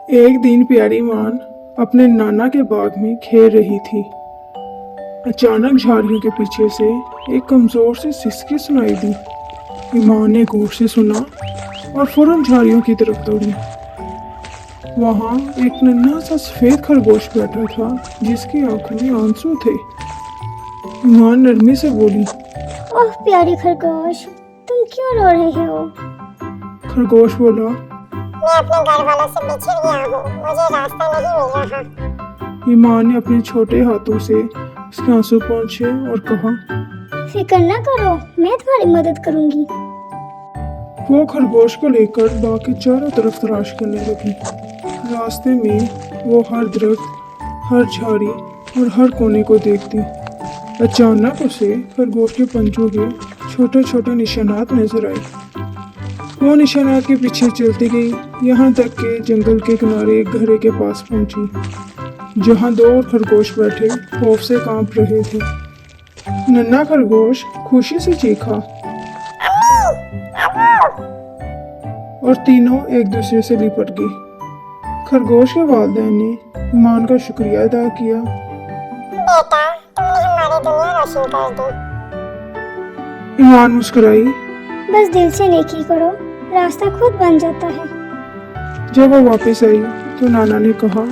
एक दिन प्यारी मान अपने नाना के बाग में खेल रही थी। अचानक झाड़ियों के पीछे से एक कमजोर सी सिसकी सुनाई दी। ईमान ने गौर से सुना और फौरन झाड़ियों की तरफ दौड़ी। वहां एक नन्हा सा सफेद खरगोश बैठा था जिसकी आंखों में आंसू थे। ईमान नरमी से बोली, ओह प्यारी खरगोश, तुम क्यों रो रहे हो? खरगोश बोला, मैं अपने घर वालों से बिछड़ गया हूँ, मुझे रास्ता नहीं मिल रहा। ईमान ने अपने छोटे हाथों से उसके आंसू पोंछे और कहा, फिक्र न करो, मैं तुम्हारी मदद करूंगी। वो खरगोश को लेकर बाग के चारों तरफ तलाश करने लगी। रास्ते में वो हर दरख्त, हर झाड़ी और हर कोने को देखती। अचानक उसे खरगोश के पंजों के छोटे छोटे निशानात नजर आए। वो निशानात के पीछे चलती गई, यहाँ तक कि जंगल के किनारे एक घरे के पास पहुंची, जहाँ दो और खरगोश बैठे खौफ से कांप रहे थे। नन्हा खरगोश खुशी से चीखा और तीनों एक दूसरे से लिपट गए। खरगोश के वालिदैन ने ईमान का शुक्रिया अदा किया। बेटा, तुमने हमारी दुनिया रोशन कर दी। ईमान मुस्कुराई। बस दिल से नेकी करो, रास्ता खुद बन जाता है। जब वो वापस आई तो नाना ने कहा,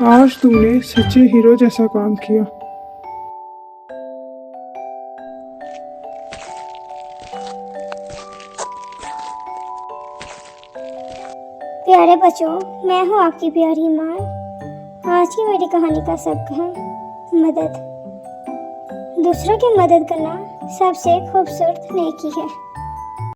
आज तुमने सच्चे हीरो जैसा काम किया। प्यारे बच्चों, मैं हूँ आपकी प्यारी ईमान। आज की मेरी कहानी का सबक है मदद। दूसरों की मदद करना सबसे खूबसूरत नेकी है।